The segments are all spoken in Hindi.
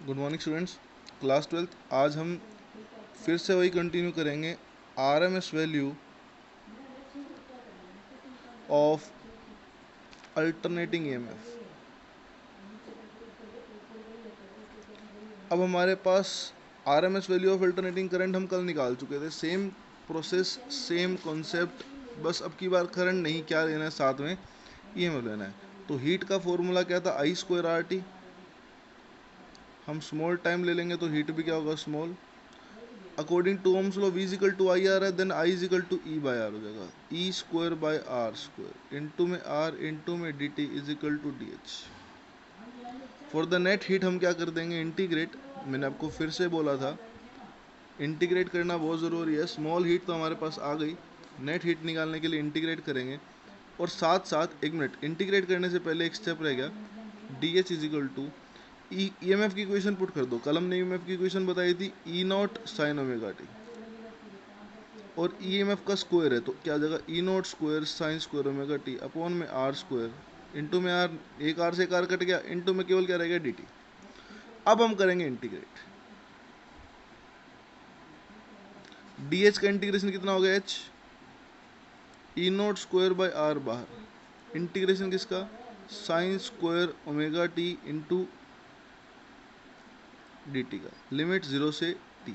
Good morning students, class 12। आज हम फिर से वही कंटिन्यू करेंगे। RMS value of alternating EMF. अब हमारे पास RMS value of alternating current हम कल निकाल चुके थे। सेम प्रोसेस, सेम कॉन्सेप्ट, बस अब की बार करंट नहीं, क्या लेना है साथ में, ईएमएफ लेना है। तो हीट का फॉर्मूला क्या था, आई स्क्वायर आर टी। हम स्मॉल टाइम ले लेंगे तो हीट भी क्या होगा, small. According to Ohm's law, V equal to I R है, then I equal to E by R हो जाएगा। E square by R square into में R इंटू में D T equal to D H. For the net heat हम क्या कर देंगे, इंटीग्रेट। मैंने आपको फिर से बोला था इंटीग्रेट करना बहुत ज़रूरी है। स्मॉल हीट तो हमारे पास आ गई, नेट हीट निकालने के लिए इंटीग्रेट करेंगे। और साथ साथ एक मिनट, इंटीग्रेट करने से पहले एक स्टेप रह गया, D H equal to EMF की इक्वेशन पुट कर दो। कल हमने ईएमएफ की इक्वेशन बताई थी, E naught sine omega T, और ईएमएफ का स्क्वायर है तो क्या जगह E not square sine square omega T upon में आर स्क्वायर इंटू में आर, एक आर से एक आर कट गया, इंटू में केवल क्या रहेगा, डी टी। अब हम करेंगे इंटीग्रेट। डी एच का इंटीग्रेशन कितना हो गया, H E not square by R बाहर, इंटीग्रेशन किसका, sine square omega T into D T का, लिमिट 0 से टी।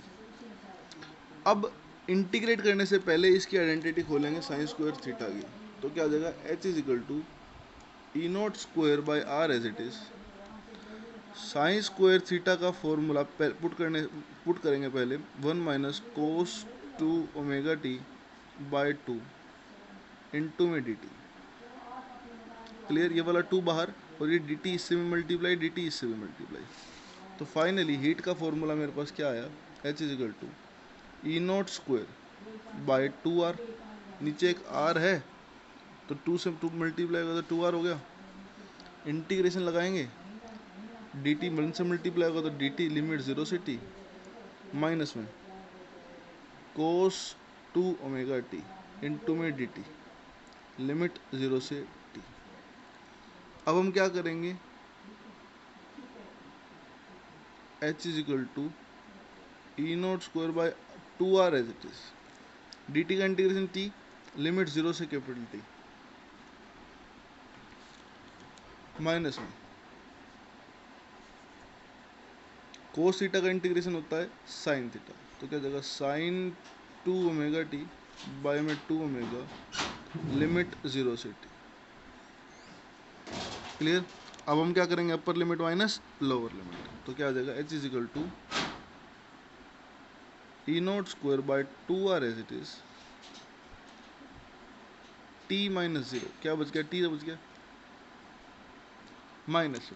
अब इंटीग्रेट करने से पहले इसकी आइडेंटिटी खोलेंगे साइन स्क्वायर थीटा की, तो क्या हो जाएगा, H is equal to E not square by R as it is, sine square theta का फॉर्मूला पुट करेंगे पहले, 1 minus cos 2 omega T by 2 into में डी टी। क्लियर, ये वाला 2 बाहर और ये डी टी इससे भी मल्टीप्लाई, डी टी इससे भी मल्टीप्लाई। तो फाइनली हीट का फॉर्मूला मेरे पास क्या आया, H is equal to E not square by 2 R, नीचे एक आर है तो 2 से 2 मल्टीप्लाई होगा तो 2 आर हो गया। इंटीग्रेशन लगाएंगे, डी टी वन से मल्टीप्लाई होगा तो डी टी लिमिट 0 से टी, माइनस में कोस 2 ओमेगा टी इंटू में डी टी लिमिट 0 से टी। अब हम क्या करेंगे, H is equal to E not square by 2 R as it is, D T का इंटीग्रेशन टी लिमिट 0 से कैपिटल टी, माइनस में कोस थीटा का इंटीग्रेशन होता है साइन थीटा, तो क्या जगह साइन 2 ओमेगा टी बाय में 2 ओमेगा लिमिट 0 से टी। क्लियर। अब हम क्या करेंगे, upper limit minus lower limit, तो क्या आ जाएगा, H is equal to E not square by 2 R as it is, T minus 0, क्या बच गया, टी बच गया माइनस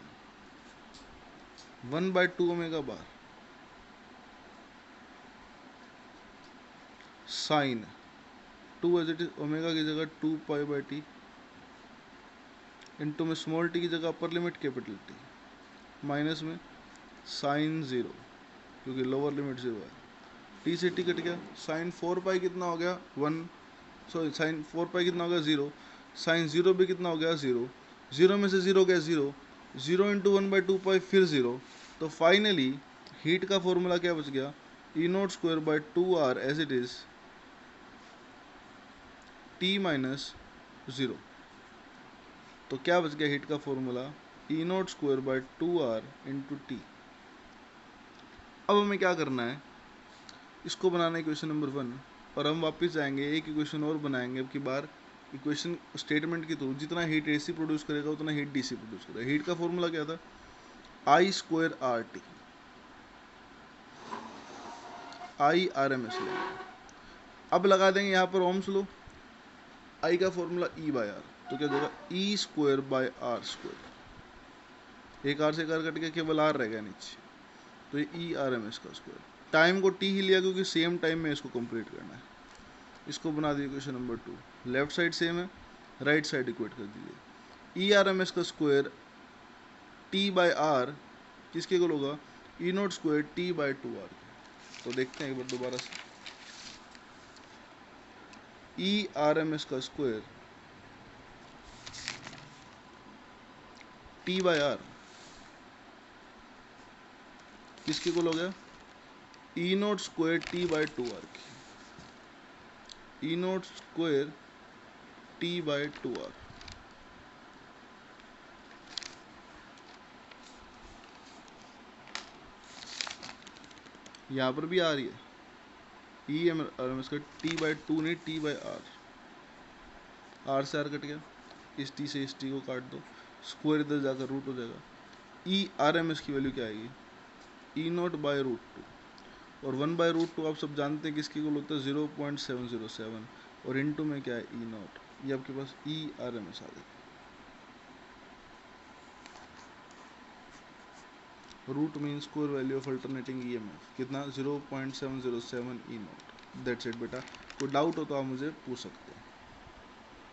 1 बाय 2 ओमेगा बार sine 2 as it is, omega की जगह 2 पाई बाय टी इंटू में स्मॉल टी की जगह upper limit capital T, minus में साइन 0 क्योंकि लोअर लिमिट 0 है, टी से टी कट गया, साइन 4 पाई कितना हो गया 1, सॉरी साइन 4 पाई कितना हो गया 0, साइन 0 भी कितना हो गया 0, 0 में से 0 गया 0, 0 इंटू 1 बाई 2 पाई फिर 0। तो फाइनली हीट का फॉर्मूला क्या बच गया, E not square by 2 R as it is T minus 0। तो क्या बच गया हीट का formula, E not square by 2 R into T. अब हमें क्या करना है, इसको बनाना है इक्वेशन नंबर 1, और हम वापस जाएंगे एक इक्वेशन और बनाएंगे अब की बार इक्वेशन स्टेटमेंट के थ्रू, जितना हीट एसी प्रोड्यूस करेगा उतना हीट डीसी प्रोड्यूस करेगा। हीट का फॉर्मूला क्या था, I square R T, I R M S लेंगे। अब लगा देंगे यहाँ पर ओम्स लो, आई का फॉर्मूला ई बाय आर, तो क्या देगा, E square by R square, एक आर से एक आर कट के केवल आर रह गया नीचे, तो ये ई आर एम एस का स्क्वायर। टाइम को टी ही लिया क्योंकि सेम टाइम में इसको कंप्लीट करना है। इसको बना दिए equation number 2, left side same है, राइट साइड इक्वेट कर दीजिए। ई आर एम एस का स्क्वायर टी बाय आर किसके को होगा, E not square T by 2 R. तो देखते हैं एक बार दोबारा से, ई आर एम एस का स्क्वायर टी बाय आर किसकी इक्वल हो गया, E naught square T by two R की, E naught square T by two are. यहाँ पर भी आ रही है ई एम आर एम इसका टी बाई टू नहीं टी बाई आर से आर कट गया, इस टी से इस टी को काट दो, स्क्वायर इधर जाकर रूट हो जाएगा। ई आर एम एस की वैल्यू क्या आएगी, ई नॉट बाई रूट टू, और 1/√2 आप सब जानते हैं किसकी इक्वल होता है 0.707, और इनटू में क्या है ई नॉट, ये आपके पास ई आर एम एस आ गया। Root mean square value of alternating EMF कितना 0.707 ई नॉट। दैट्स इट बेटा, कोई डाउट हो तो आप मुझे पूछ सकते हैं।